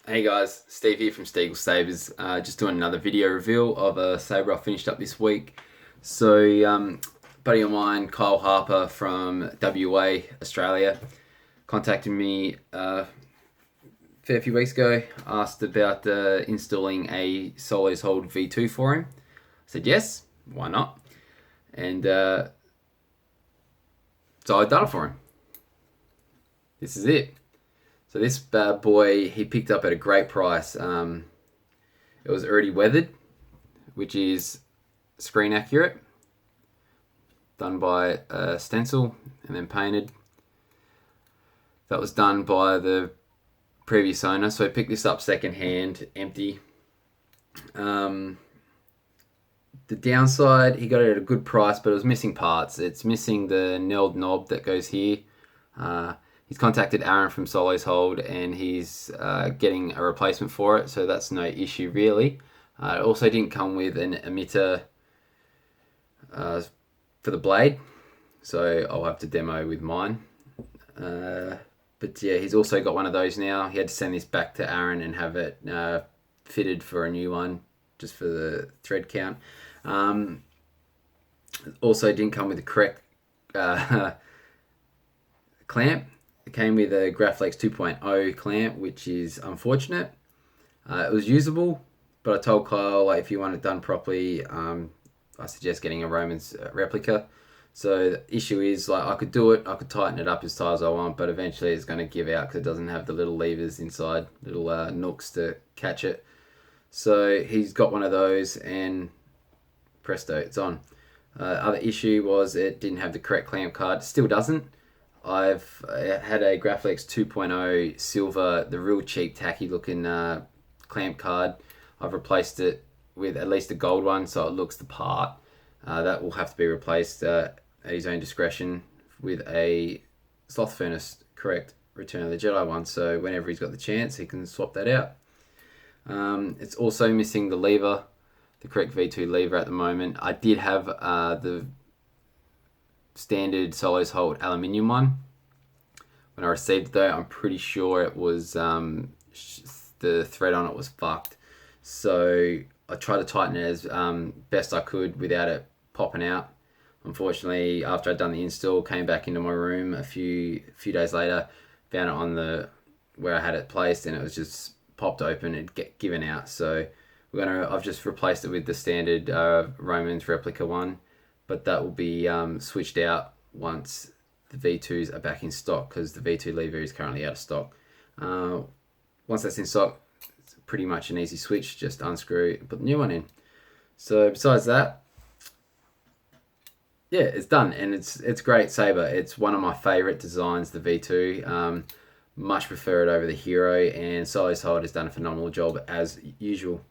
Hey guys, Steve here from Steagle Sabers. Just doing another video reveal of a saber I finished up this week. So, buddy of mine, Kyle Harper from WA, Australia, contacted me a fair few weeks ago, asked about installing a Solos Hold V2 for him. I said yes, why not? And so I done it for him. This is it. So this bad boy, he picked up at a great price. It was already weathered, which is screen accurate, done by a stencil and then painted. That was done by the previous owner, so I picked this up second hand, empty. The downside, he got it at a good price, but it was missing parts. It's missing the knurled knob that goes here. He's contacted Aaron from Solos Hold and he's getting a replacement for it, so that's no issue really. It also didn't come with an emitter for the blade, so I'll have to demo with mine. But yeah, he's also got one of those now. He had to send this back to Aaron and have it fitted for a new one, just for the thread count. Also didn't come with the correct clamp. It came with a Graflex 2.0 clamp, which is unfortunate. It was usable, but I told Kyle, like, if you want it done properly, I suggest getting a Roman's replica. So the issue is, like, I could do it, I could tighten it up as tight as I want, but eventually it's going to give out because it doesn't have the little levers inside, little nooks to catch it. So he's got one of those and presto, it's on. Other issue was it didn't have the correct clamp card. Still doesn't. I've had a Graflex 2.0 silver, the real cheap tacky looking clamp card. I've replaced it with at least a gold one so it looks the part. That will have to be replaced at his own discretion with a sloth furnace correct Return of the Jedi one, so whenever he's got the chance he can swap that out. It's also missing the lever, the correct V2 lever at the moment. I did have the standard Solos Hold aluminium one. When I received it though, I'm pretty sure it was the thread on it was fucked. So I tried to tighten it as best I could without it popping out. Unfortunately, after I'd done the install, came back into my room a few days later, found it on the where I had it placed, and it was just popped open and given out. So I've just replaced it with the standard Roman's replica one. But that will be switched out once the V2s are back in stock, because the V2 lever is currently out of stock. Once that's in stock, it's pretty much an easy switch, just unscrew and put the new one in. So besides that, yeah, it's done, and it's great saber. It's one of my favorite designs, the V2. Much prefer it over the Hero, and Solos Hold has done a phenomenal job as usual.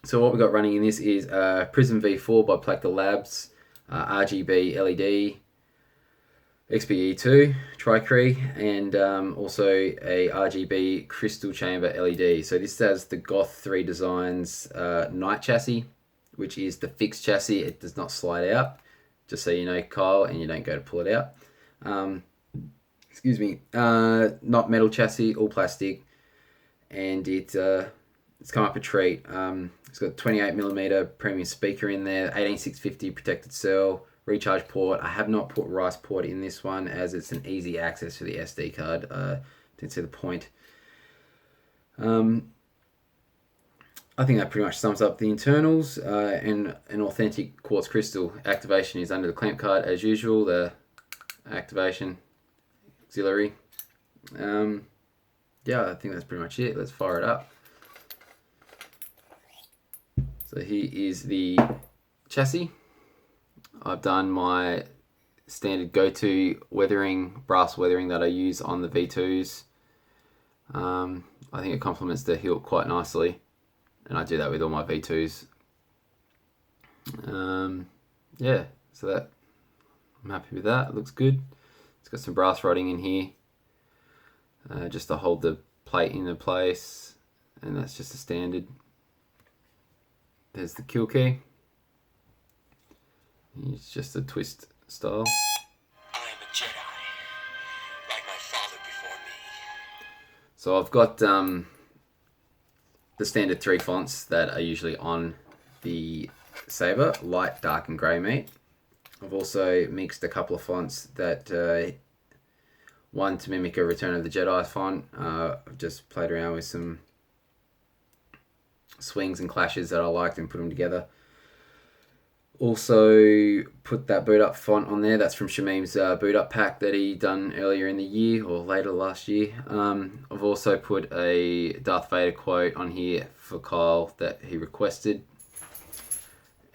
So what we've got running in this is Prizm V4 by Plecter Labs, RGB LED, XPE2, Tri-Cree, and also a RGB Crystal Chamber LED. So this has the G.O.T.H 3Designs night chassis, which is the fixed chassis. It does not slide out, just so you know, Kyle, and you don't go to pull it out. Excuse me, not metal chassis, all plastic, and it's come up a treat. It's got 28mm premium speaker in there, 18650 protected cell, recharge port. I have not put rice port in this one as it's an easy access for the SD card. Didn't see the point. I think that pretty much sums up the internals. And an authentic quartz crystal. Activation is under the clamp card as usual. The activation auxiliary. Yeah, I think that's pretty much it. Let's fire it up. So here is the chassis. I've done my standard go-to weathering, brass weathering that I use on the V2s. I think it complements the hilt quite nicely, and I do that with all my V2s. Yeah, so that I'm happy with that. It looks good. It's got some brass rodding in here, just to hold the plate into place, and that's just a standard. There's the kill key. It's just a twist style. I am a Jedi, like my father before me. So I've got the standard 3 fonts that are usually on the Saber, light, dark and grey meat. I've also mixed a couple of fonts that, one to mimic a Return of the Jedi font. I've just played around with some swings and clashes that I liked and put them together. Also put that boot up font on there. That's from Shameems' boot up pack that he done earlier in the year or later last year. I've also put a Darth Vader quote on here for Kyle that he requested,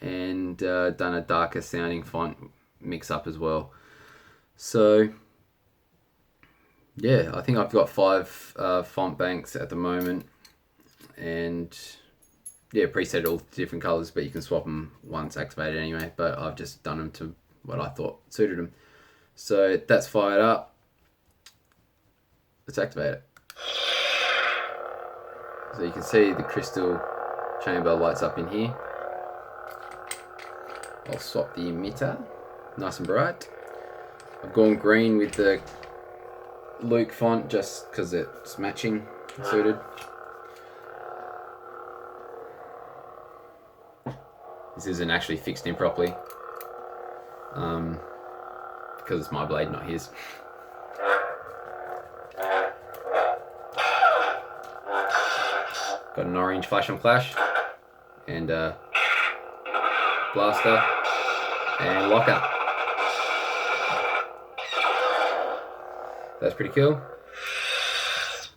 and done a darker sounding font mix up as well. So yeah, I think I've got 5 font banks at the moment, and yeah, preset all different colors, but you can swap them once activated anyway. But I've just done them to what I thought suited them. So that's fired up. Let's activate it. So you can see the crystal chamber lights up in here. I'll swap the emitter, nice and bright. I've gone green with the Luke font just because it's matching, suited. This isn't actually fixed in properly because it's my blade, not his. Got an orange flash on clash and blaster and locker. That's pretty cool.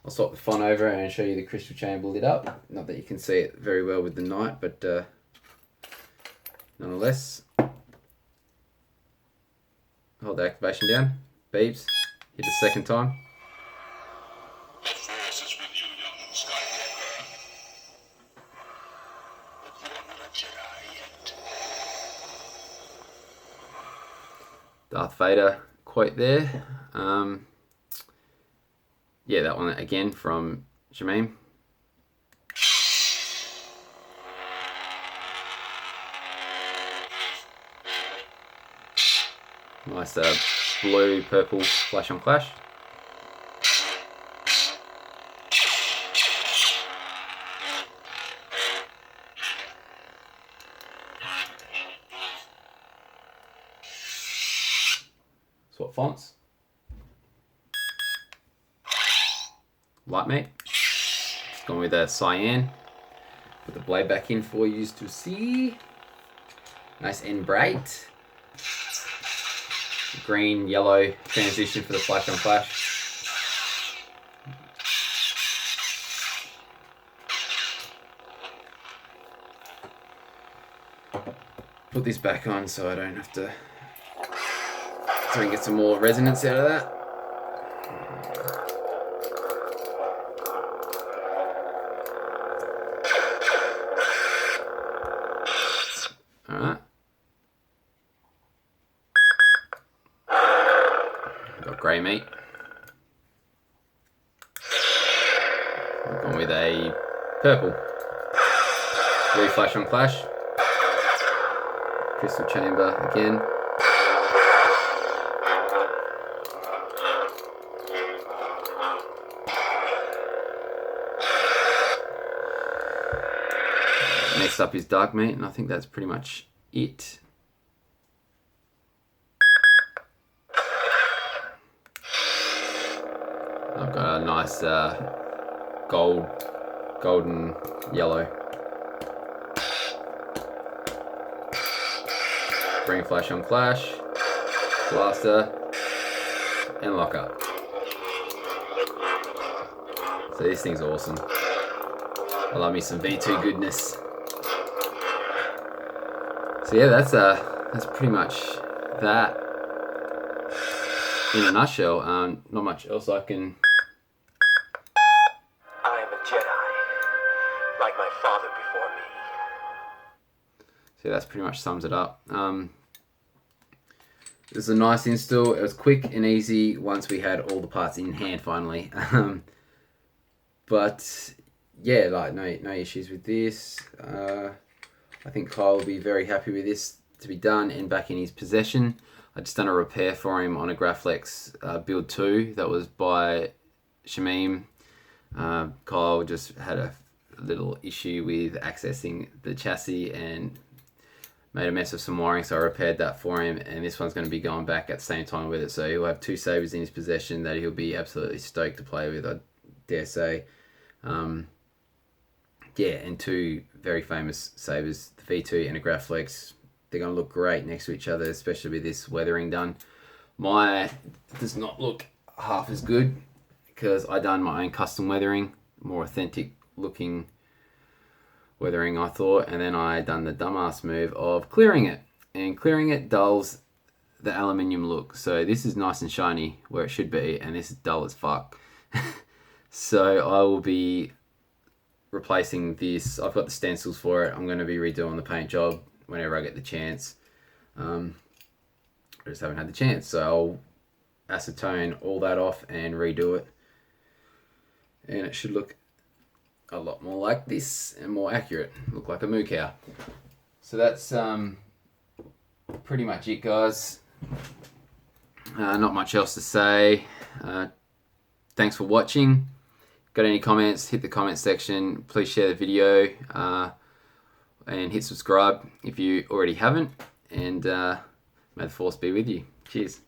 I'll swap the font over and show you the crystal chamber lit up. Not that you can see it very well with the night, but nonetheless. Hold the activation down, beeps, hit the second time. The Force is with you, young Skywalker. But you're not a Jedi yet. Darth Vader quote there. Yeah, that one again from Shameem. Nice blue, purple flash on clash. Swap fonts. Light mate. Just gone with a cyan. Put the blade back in for you to see. Nice and bright. Green, yellow transition for the flash on flash. Put this back on so I don't have to try and get some more resonance out of that. Alright. Got grey meat. I've gone with a purple. Blue flash on clash. Crystal chamber again. Next up is dark meat, and I think that's pretty much it. I've got a nice golden yellow. Green flash on clash, blaster, and lockup. So this thing's awesome. I love me some V2 goodness. So yeah, that's pretty much that in a nutshell. Not much else I can. I am a Jedi, like my father before me. So that's pretty much sums it up. It was a nice install. It was quick and easy once we had all the parts in hand finally. But yeah, like no issues with this. I think Kyle will be very happy with this to be done and back in his possession. I just done a repair for him on a Graflex build 2 that was by Shameem. Kyle just had a little issue with accessing the chassis and made a mess of some wiring, so I repaired that for him, and this one's going to be going back at the same time with it, so he'll have two Sabers in his possession that he'll be absolutely stoked to play with, I dare say. Yeah, and two very famous Sabers, the V2 and a Graflex. They're going to look great next to each other, especially with this weathering done. My does not look half as good because I done my own custom weathering, more authentic looking weathering I thought, and then I done the dumbass move of clearing it, and clearing it dulls the aluminium look. So this is nice and shiny where it should be, and this is dull as fuck. So I will be replacing this. I've got the stencils for it. I'm going to be redoing the paint job whenever I get the chance. I just haven't had the chance, so I'll acetone all that off and redo it, and it should look a lot more like this and more accurate, look like a moo cow. So that's pretty much it, guys. Not much else to say. Thanks for watching. Got any comments, hit the comment section. Please share the video and hit subscribe if you already haven't, and may the force be with you. Cheers.